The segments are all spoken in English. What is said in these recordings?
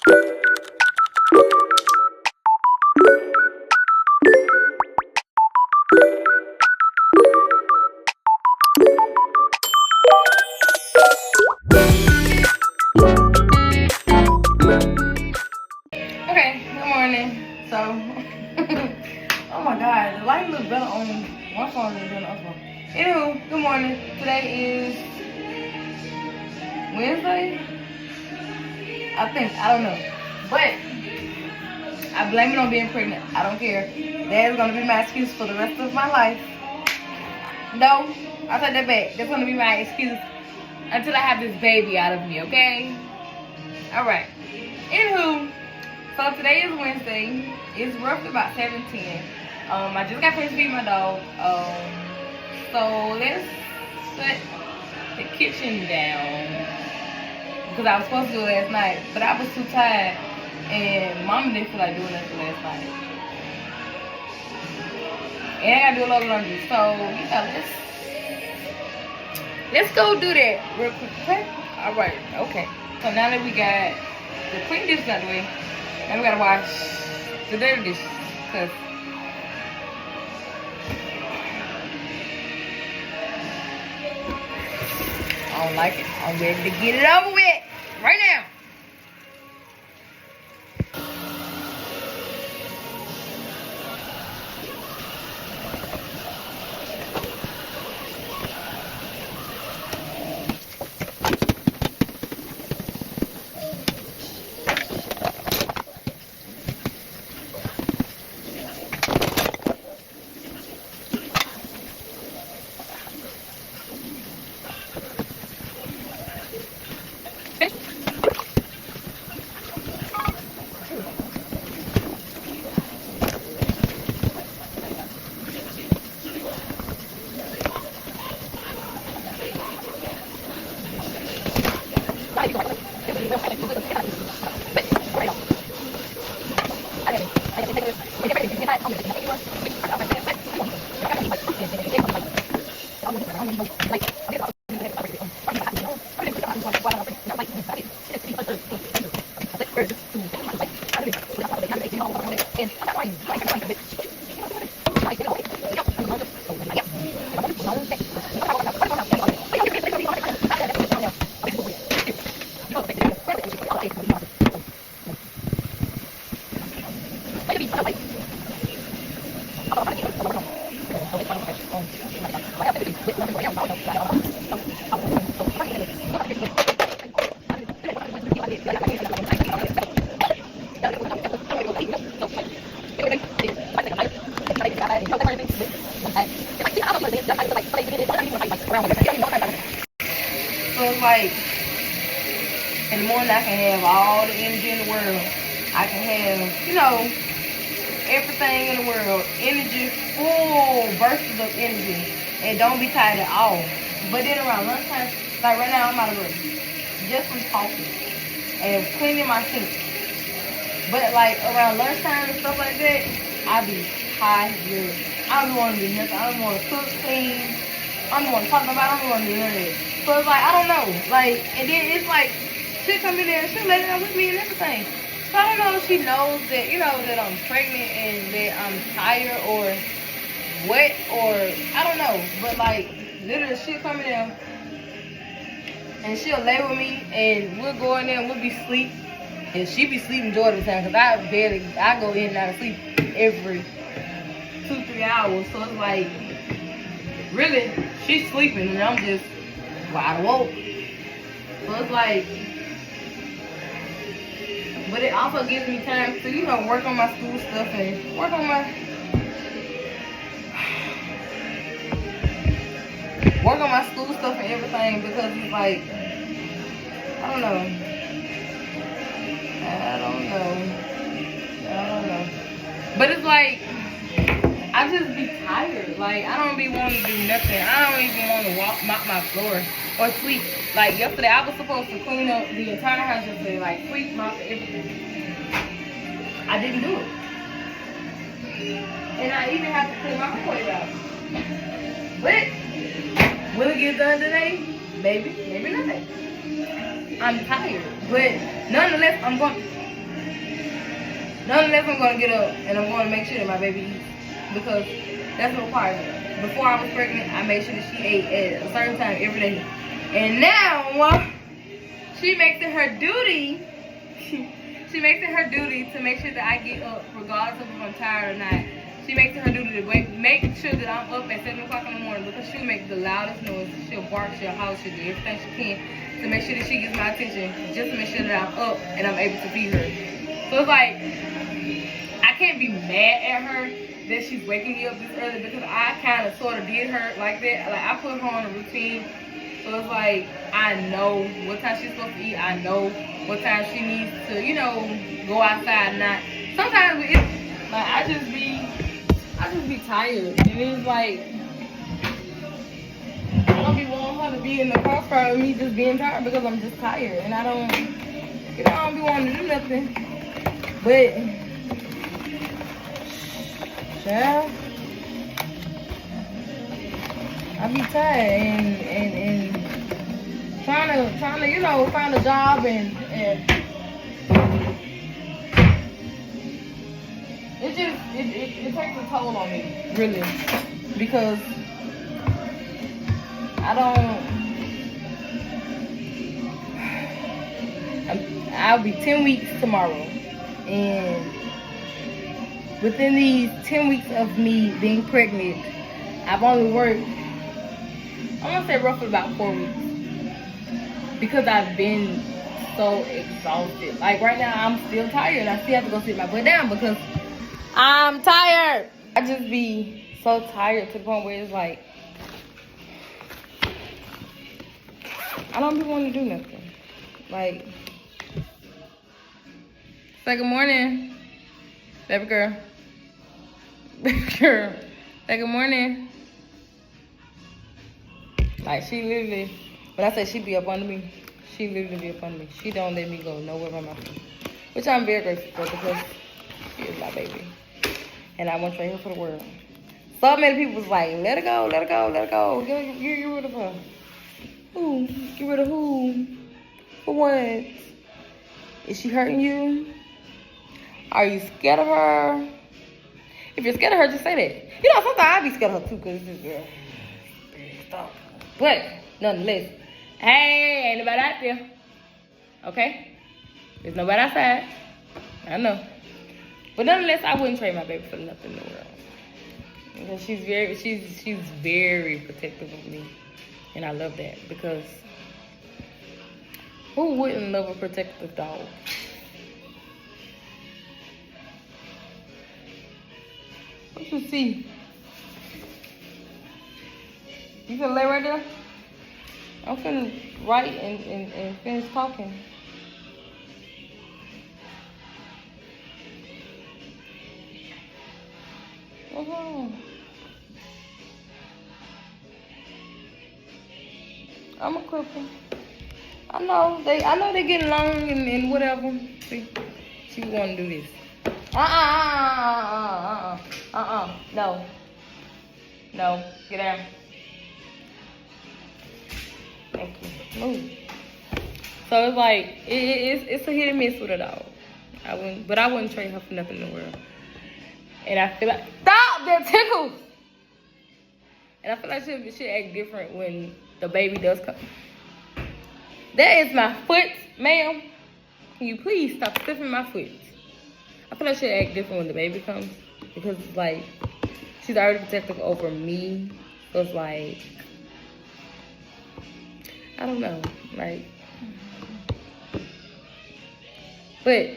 Okay, good morning. So, oh my God, the light looks better on one phone than on the other phone. Anywho, good morning. Today is Wednesday, I don't know. But I blame it on being pregnant. I don't care. That is going to be my excuse for the rest of my life. No, I take that back. That's going to be my excuse until I have this baby out of me, okay? Alright. Anywho, so today is Wednesday. It's roughly about 7:10. I just got finished feeding my dog. So let's shut the kitchen down. Because I was supposed to do it last night, but I was too tired. And Mama didn't feel like doing nothing last night. And I gotta do a lot of laundry. So yeah, let's go do that real quick, okay? Alright, okay. So now that we got the clean dishes out the way, now we gotta wash the dirty dishes. Cause I don't like it. I'm ready to get it over with right now. So it's like, in the morning I can have all the energy in the world. I can have, you know, everything in the world. Energy, full bursts of energy. And don't be tired at all. But then around lunchtime, like right now I'm out of breath. Just from talking. And cleaning my sink. But like around lunchtime and stuff like that, I be tired. I don't want to do nothing. I don't want to cook, clean. I don't want to talk about it. I don't want to do none of that. So it's like, I don't know. Like, and then it's like, she'll come in there and she'll lay down with me and everything. So I don't know if she knows that, you know, that I'm pregnant and that I'm tired or what, or I don't know. But like, literally she'll come in there and she'll lay with me and we'll go in there and we'll be asleep. And she be sleeping majority of the time because I go in and out of sleep every 2-3 hours. So it's like, really, she's sleeping and I'm just wide awoke. So it's like, but it also gives me time to, you know, work on my school stuff and work on my school stuff and everything, because it's like, I don't know. But it's like, I just be tired. Like, I don't be wanting to do nothing. I don't even want to mop my floor or sweep. Like, yesterday, I was supposed to clean up the entire house yesterday. Like, sweep, mop, everything. I didn't do it. And I even have to clean my microwave out. But, will it get done today? Maybe. Maybe not. I'm tired. But, nonetheless, I'm going. Nonetheless, I'm going to get up and I'm going to make sure that my baby eats because that's a requirement. Before I was pregnant, I made sure that she ate at a certain time every day. And now, she makes it her duty. She makes it her duty to make sure that I get up regardless of if I'm tired or not. She makes it her duty to make sure that I'm up at 7 o'clock in the morning because she'll make the loudest noise. She'll bark, she'll holler, she'll do everything she can to make sure that she gets my attention, just to make sure that I'm up and I'm able to feed her. So it's like, I can't be mad at her that she's waking me up this early because I kind of sort of did her like that. Like, I put her on a routine. So it's like, I know what time she's supposed to eat. I know what time she needs to, you know, go outside. Not sometimes it's like I just be tired, and it's like I don't be wanting her to be in the crossfire of me just being tired because I'm just tired, and I don't be wanting to do nothing. But yeah, I be tired and trying to, you know, find a job and it takes a toll on me, really, because I'll be 10 weeks tomorrow, and within these 10 weeks of me being pregnant, I've only worked, I'm gonna say roughly about 4 weeks, because I've been so exhausted. Like right now, I'm still tired. I still have to go sit my butt down because I'm tired. I just be so tired to the point where it's like, I don't be wanting to do nothing. Like, say good morning, baby girl. Baby girl, say good morning. Like, she literally, when I say she be up under me, she literally be up under me. She don't let me go nowhere by myself, which I'm very grateful for because she is my baby. And I want to trade her for the world. So many people was like, let her go, let her go, let her go. Get rid of her. Who? Get rid of who? For what? Is she hurting you? Are you scared of her? If you're scared of her, just say that. You know, sometimes I be scared of her too because this girl. Stop. But, nonetheless, hey, ain't nobody out there. Okay? There's nobody outside. I know. But nonetheless, I wouldn't trade my baby for nothing in the world. Because she's very protective of me. And I love that because who wouldn't love a protective dog? What you see? You can lay right there? I'm finna write and finish talking. What's wrong? I'm a cripple. I know they getting long and whatever. See, she wanna do this. No, get down. Thank you. Move. So it's like it's a hit and miss with a dog. I wouldn't trade her for nothing in the world. And I feel like stop that tickles. And I feel like she should act different when the baby does come. That is my foot, ma'am. Can you please stop sniffing my foot? I feel like she should act different when the baby comes because it's like she's already protective over me. So it's like, I don't know, like, but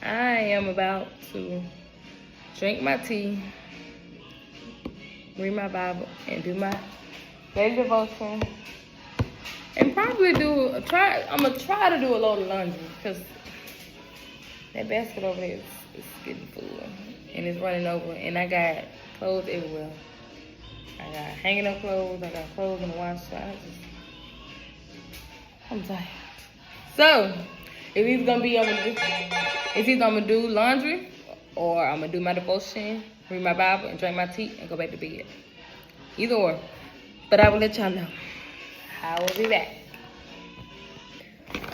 I am about to drink my tea, read my Bible, and do my daily devotion, and probably I'm gonna try to do a load of laundry because that basket over there is getting full and it's running over, and I got clothes everywhere. I got hanging up clothes, I got clothes in the wash. So I'm tired. So if he's gonna do laundry, or I'm gonna do my devotion, read my Bible, and drink my tea and go back to bed. Either or. But I will let y'all know. I will be back.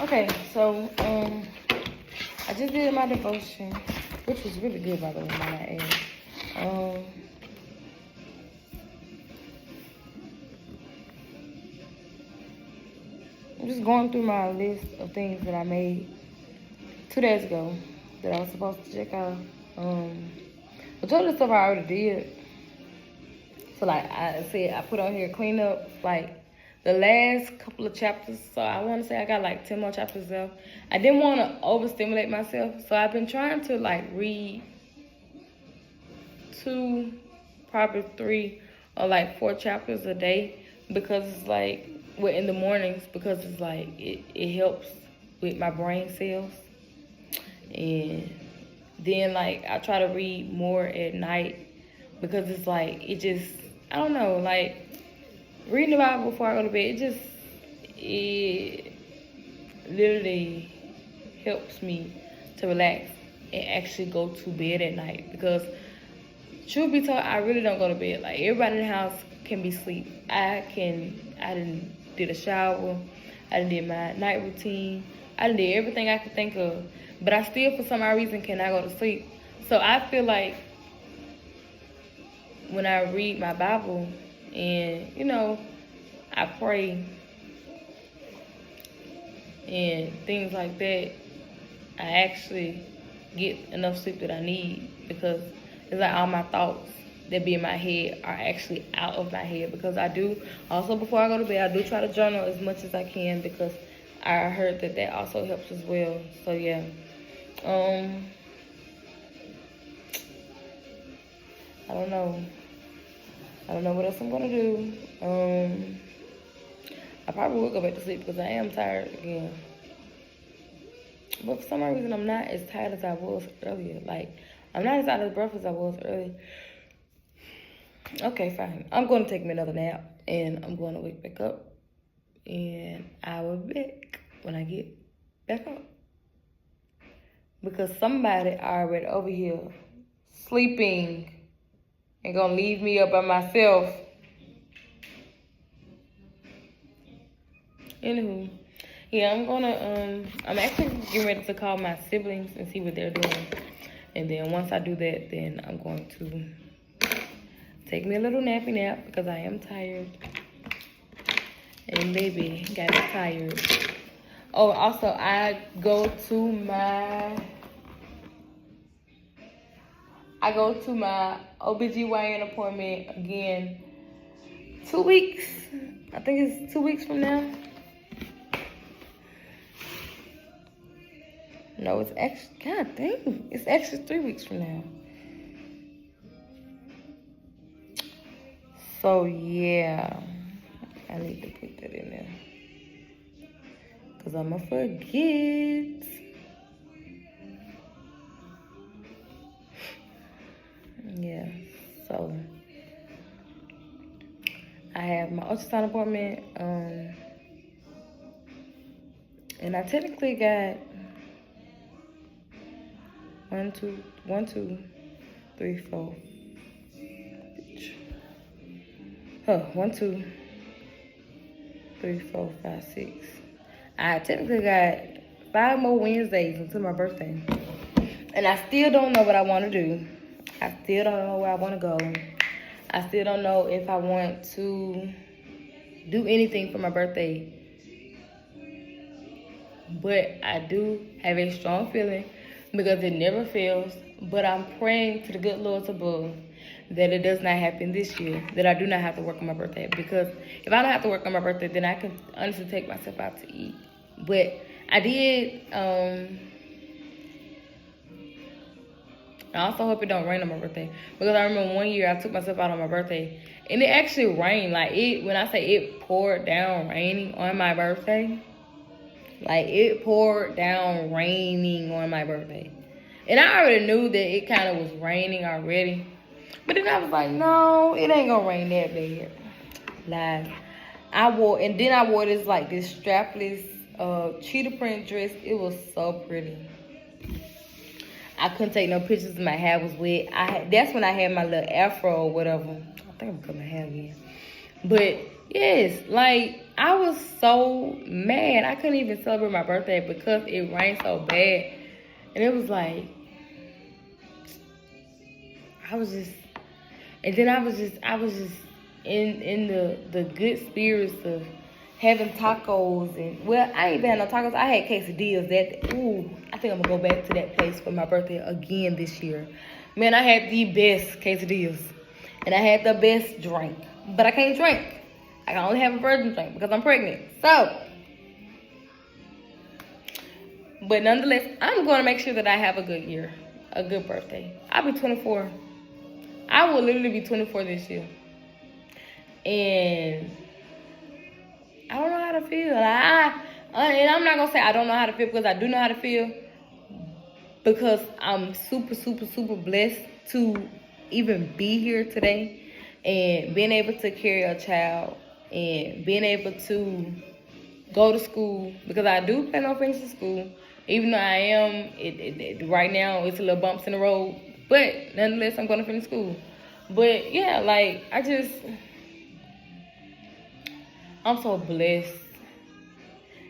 Okay, so I just did my devotion. which was really good, by the way, might I add. I'm just going through my list of things that I made 2 days ago that I was supposed to check out. But all the stuff I already did. So like I said, I put on here clean up like the last couple of chapters. So I want to say I got like 10 more chapters left. I didn't want to overstimulate myself, so I've been trying to like read 2, probably 3, or like 4 chapters a day, because it's like, well, in the mornings, because it's like it helps with my brain cells. And then like I try to read more at night, because it's like it just, I don't know, like reading the Bible before I go to bed, it literally helps me to relax and actually go to bed at night. Because truth be told, I really don't go to bed. Like everybody in the house can be asleep. I did a shower, I did my night routine, I did everything I could think of, but I still for some odd reason cannot go to sleep. So I feel like when I read my Bible and, you know, I pray and things like that, I actually get enough sleep that I need, because it's like all my thoughts that be in my head are actually out of my head. Because I do, also before I go to bed, I do try to journal as much as I can, because I heard that also helps as well. So yeah. I don't know. I don't know what else I'm gonna do. I probably will go back to sleep because I am tired again. But for some reason, I'm not as tired as I was earlier. Like, I'm not as out of breath as I was earlier. Okay, fine. I'm going to take me another nap, and I'm going to wake back up, and I will be back when I get back up. Because somebody already over here sleeping and gonna leave me up by myself. Anywho, yeah, I'm actually getting ready to call my siblings and see what they're doing. And then once I do that, then I'm going to take me a little nappy nap, because I am tired. And baby got me tired. Oh, also, I go to my OBGYN appointment again 2 weeks. I think it's 2 weeks from now. No, it's actually, God dang, it's actually 3 weeks from now. So yeah, I need to put that in there, because I'm gonna forget. Yeah, so I have my ultrasound appointment, and I technically got 1, 2, 3, 4. 1, 2, 3, 4, 5, 6. I technically got 5 more Wednesdays until my birthday, and I still don't know what I want to do. I still don't know where I want to go. I still don't know if I want to do anything for my birthday. But I do have a strong feeling, because it never fails. But I'm praying to the good Lord above that it does not happen this year, that I do not have to work on my birthday. Because if I don't have to work on my birthday, then I can honestly take myself out to eat. But I did, I also hope it don't rain on my birthday, because I remember one year I took myself out on my birthday and it actually rained. Like, when I say it poured down raining on my birthday, like it poured down raining on my birthday. And I already knew that it kind of was raining already. But then I was like, no, it ain't gonna rain that bad. Lies. I wore this like this strapless cheetah print dress. It was so pretty. I couldn't take no pictures. My hair was wet. That's when I had my little afro or whatever. I think I'm cutting my hair again. But yes, like I was so mad. I couldn't even celebrate my birthday because it rained so bad. And it was like, I was just, and then I was just in the good spirits of having tacos. And well, I ain't even had no tacos. I had quesadillas. I think I'm gonna go back to that place for my birthday again this year. Man, I had the best quesadillas, and I had the best drink, but I can't drink. I can only have a virgin drink because I'm pregnant. So, but nonetheless, I'm going to make sure that I have a good year, a good birthday. I'll be 24. I will literally be 24 this year. And I don't know how to feel. And I'm not going to say I don't know how to feel, because I do know how to feel. Because I'm super, super, super blessed to even be here today. And being able to carry a child. And being able to go to school. Because I do plan on finishing school. Even though I am, right now, it's a little bumps in the road. But nonetheless, I'm going to finish school. But yeah, like, I'm so blessed.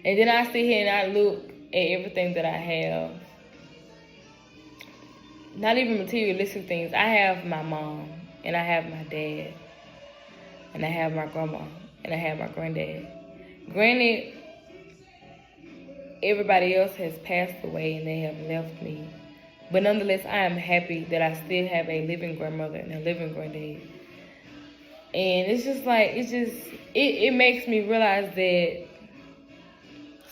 And then I sit here and I look at everything that I have. Not even materialistic things. I have my mom, and I have my dad, and I have my grandma, and I have my granddad. Granted, everybody else has passed away and they have left me. But nonetheless, I am happy that I still have a living grandmother and a living granddad. And it's just like, it makes me realize that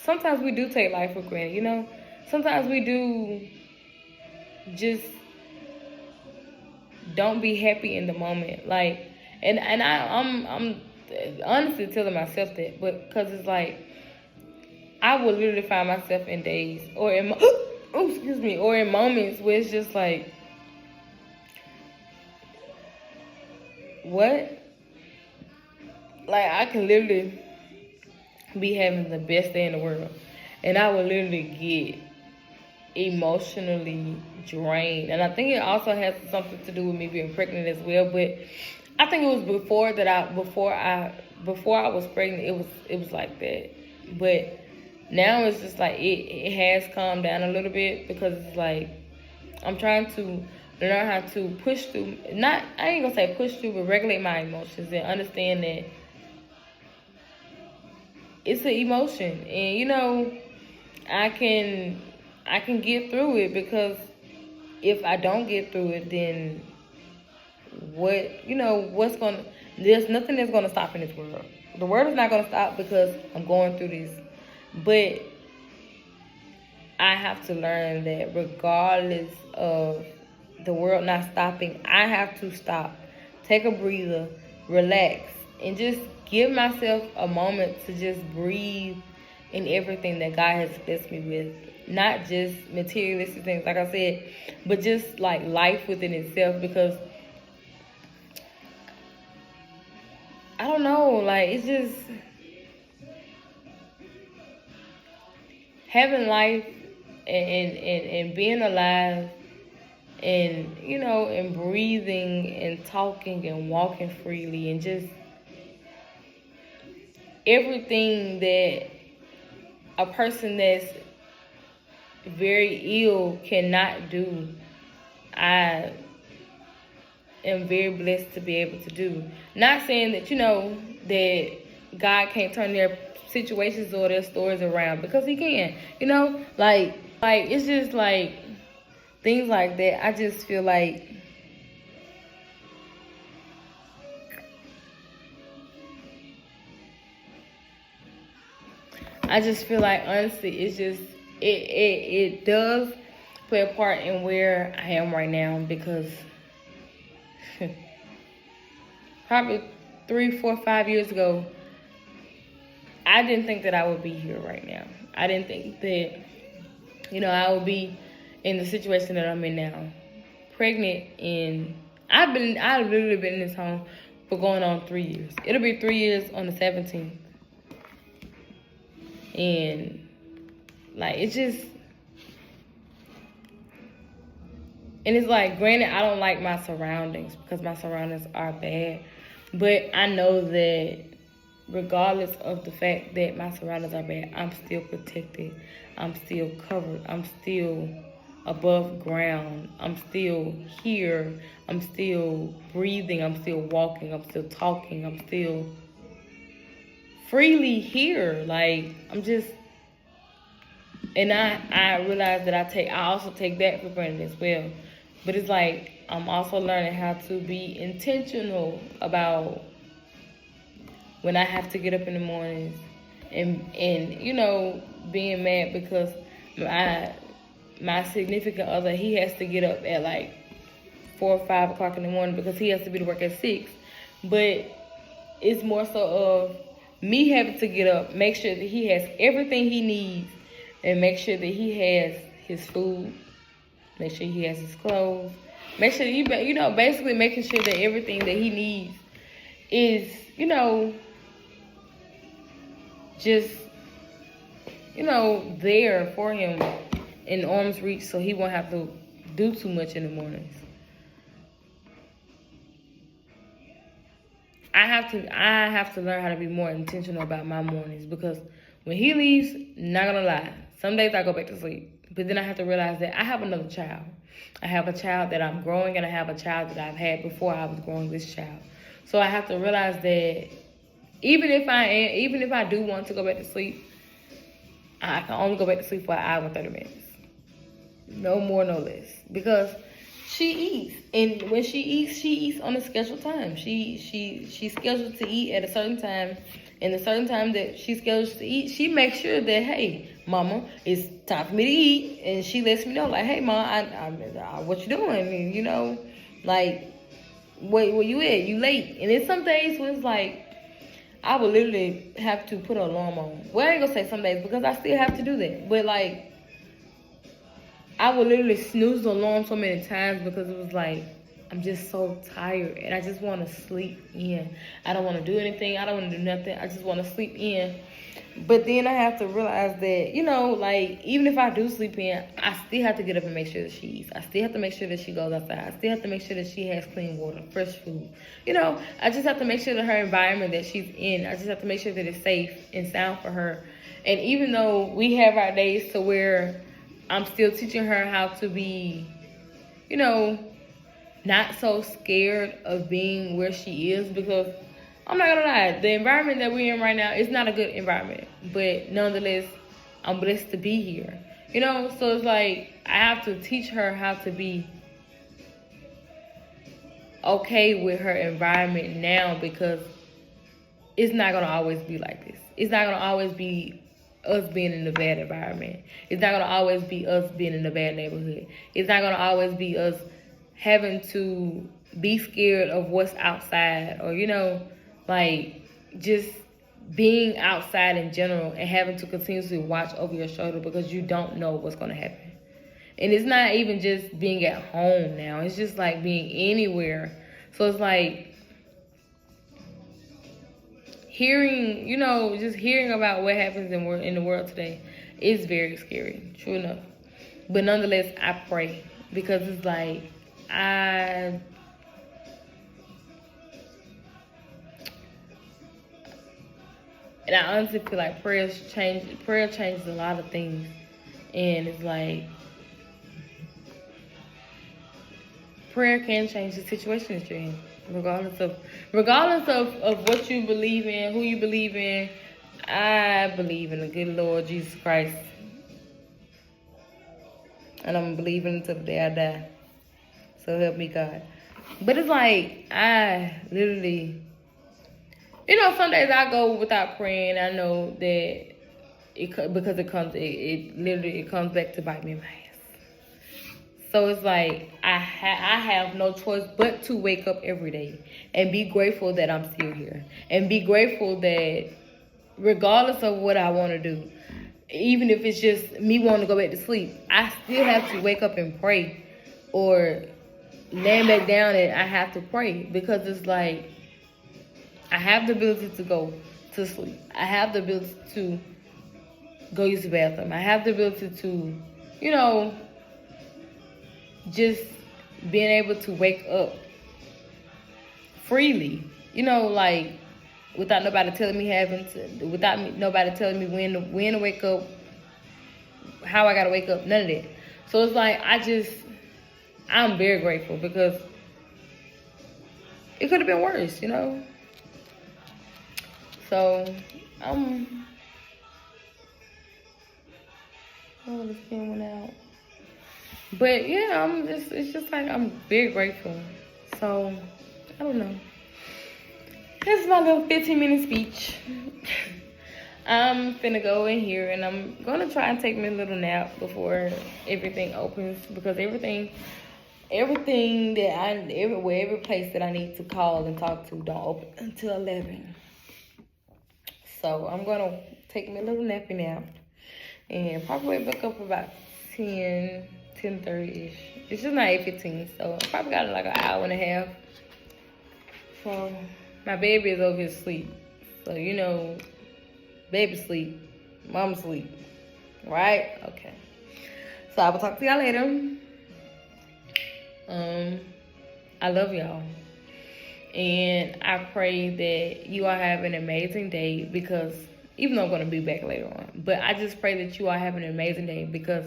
sometimes we do take life for granted, you know? Sometimes we do just don't be happy in the moment. Like, and I'm honestly telling myself that, but because it's like, I will literally find myself in days or in or in moments where it's just like, what? Like, I can literally be having the best day in the world, and I will literally get emotionally drained. And I think it also has something to do with me being pregnant as well. But I think it was before I was pregnant, it was like that. But now it's just like it has calmed down a little bit, because it's like I'm trying to learn how to push through. I ain't gonna say push through, but regulate my emotions and understand that it's an emotion, and you know, I can get through it, because if I don't get through it, then there's nothing that's gonna stop in this world. The world is not gonna stop because I'm going through this. But I have to learn that regardless of the world not stopping, I have to stop, take a breather, relax, and just give myself a moment to just breathe in everything that God has blessed me with. Not just materialistic things, like I said, but just like life within itself. Because I don't know, like, it's just having life and being alive, and you know, and breathing and talking and walking freely, and just everything that a person that's very ill cannot do, I am very blessed to be able to do. Not saying that, you know, that God can't turn their situations or their stories around, because he can, you know, like it's just like things like that. I just feel like honestly, it's just it does play a part in where I am right now, because probably 3, 4, 5 years ago, I didn't think that I would be here right now. I didn't think that, you know, I would be in the situation that I'm in now, pregnant, and I've literally been in this home for going on 3 years. It'll be 3 years on the 17th. And like, it's just, and it's like, granted, I don't like my surroundings, because my surroundings are bad, but I know that regardless of the fact that my surroundings are bad, I'm still protected, I'm still covered, I'm still above ground. I'm still here. I'm still breathing. I'm still walking. I'm still talking. I'm still freely here. Like, I'm just, and I realize that I also take that for granted as well. But it's like, I'm also learning how to be intentional about when I have to get up in the mornings, and being mad because my significant other, he has to get up at like 4 or 5 o'clock in the morning because he has to be to work at 6. But it's more so of me having to get up, make sure that he has everything he needs, and make sure that he has his food, make sure he has his clothes, make sure basically making sure that everything that he needs is just there for him in arm's reach, so he won't have to do too much in the mornings. I have to learn how to be more intentional about my mornings, because when he leaves, not gonna lie, some days I go back to sleep, but then I have to realize that I have another child. I have a child that I'm growing, and I have a child that I've had before I was growing this child. So I have to realize that even if I do want to go back to sleep, I can only go back to sleep for an hour and 30 minutes. No more, no less. Because she eats. And when she eats on a scheduled time. She's scheduled to eat at a certain time. And the certain time that she's scheduled to eat, she makes sure that, hey, mama, it's time for me to eat. And she lets me know, like, hey, mom, what you doing? And, like, where you at? You late. And then some days when it's like, I would literally have to put an alarm on. Well, I ain't gonna say some days because I still have to do that. But like, I would literally snooze the alarm so many times because it was like, I'm just so tired and I just want to sleep in. I don't want to do anything. I don't want to do nothing. I just want to sleep in. But then I have to realize that, like, even if I do sleep in, I still have to get up and make sure that she eats. I still have to make sure that she goes outside. I still have to make sure that she has clean water, fresh food. I just have to make sure that her environment that she's in, I just have to make sure that it's safe and sound for her. And even though we have our days to where I'm still teaching her how to be, not so scared of being where she is, because I'm not gonna lie, the environment that we're in right now is not a good environment, but nonetheless, I'm blessed to be here. So it's like, I have to teach her how to be okay with her environment now, because it's not gonna always be like this. It's not gonna always be us being in a bad environment. It's not gonna always be us being in a bad neighborhood. It's not gonna always be us having to be scared of what's outside, or like, just being outside in general and having to continuously watch over your shoulder because you don't know what's going to happen. And it's not even just being at home now. It's just like being anywhere. So it's like hearing, just hearing about what happens in the world today is very scary, true enough. But nonetheless, I pray, because it's like, and I honestly feel like prayer changes a lot of things. And it's like, prayer can change the situation that you're in. Regardless of what you believe in, who you believe in. I believe in the good Lord Jesus Christ. And I'm believing until the day I die. So help me God. But it's like, I literally, some days I go without praying. I know that because it literally comes back to bite me in my ass. So it's like, I have no choice but to wake up every day and be grateful that I'm still here, and be grateful that regardless of what I want to do, even if it's just me wanting to go back to sleep, I still have to wake up and pray, or laying back down and I have to pray, because it's like, I have the ability to go to sleep. I have the ability to go use the bathroom. I have the ability to, just being able to wake up freely, like, without nobody telling me nobody telling me when to wake up, how I gotta wake up, none of that. So it's like I'm very grateful because it could have been worse, you know. So oh, the skin went out. But yeah, it's just like I'm very grateful. So I don't know. This is my little 15-minute speech. I'm finna go in here and I'm gonna try and take me a little nap before everything opens, because every place that I need to call and talk to don't open until 11. So I'm gonna take me a little nappy nap and probably wake back up about 10:30ish. It's just not 8:15, so I probably got like an hour and a half. So my baby is over here asleep. So you know, baby sleep, mama sleep, right? Okay. So I will talk to y'all later. I love y'all. And I pray that you all have an amazing day, because even though I'm going to be back later on, but I just pray that you all have an amazing day, because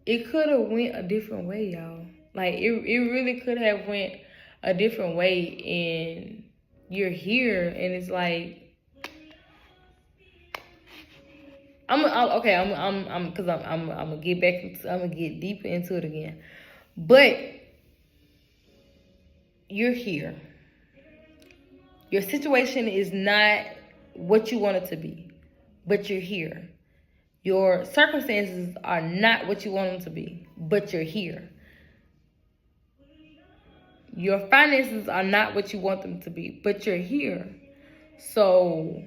it could have went a different way, y'all. Like, it really could have went a different way, and you're here, and it's like, I'm gonna get deeper into it again. But you're here. Your situation is not what you want it to be, but you're here. Your circumstances are not what you want them to be, but you're here. Your finances are not what you want them to be, but you're here. So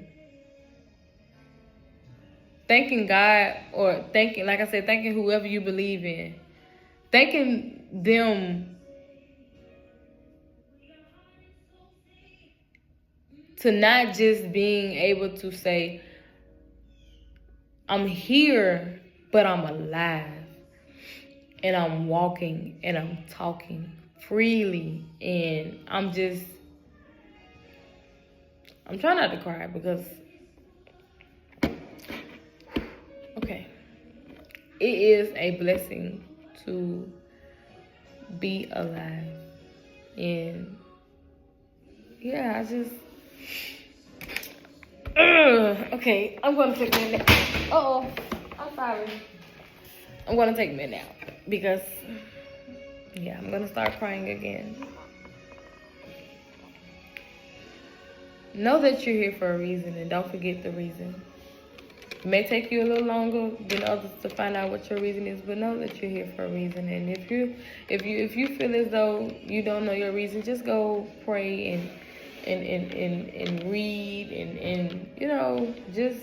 thanking God, or thanking, like I said, thanking whoever you believe in, thanking them to not just being able to say, I'm here, but I'm alive, and I'm walking, and I'm talking freely, and I'm trying not to cry, because okay, it is a blessing to be alive. And yeah, okay, I'm gonna take me a nap. I'm sorry. I'm gonna take me a nap, because yeah, I'm gonna start crying again. Know that you're here for a reason, and don't forget the reason. It may take you a little longer than others to find out what your reason is, but know that you're here for a reason. And if you feel as though you don't know your reason, just go pray and read and you know, just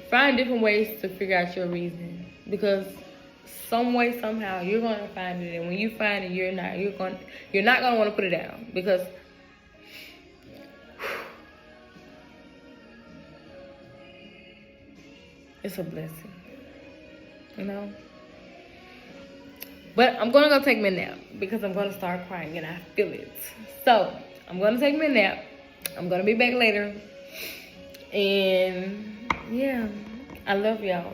find different ways to figure out your reason, because some way, somehow, you're gonna find it. And when you find it, you're not gonna want to put it down, because it's a blessing, you know. But I'm gonna go take me a nap, because I'm gonna start crying and I feel it. So I'm gonna take me a nap. I'm gonna be back later. And yeah, I love y'all.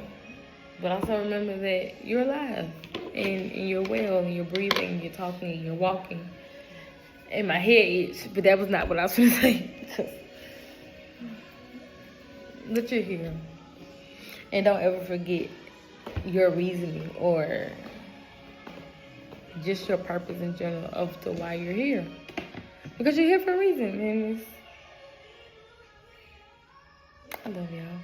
But also remember that you're alive, and you're well, and you're breathing, and you're talking, and you're walking. And my head itched, but that was not what I was gonna say. But you're here. And don't ever forget your reasoning, or just your purpose in general of the why you're here. Because you're here for a reason, and I love y'all.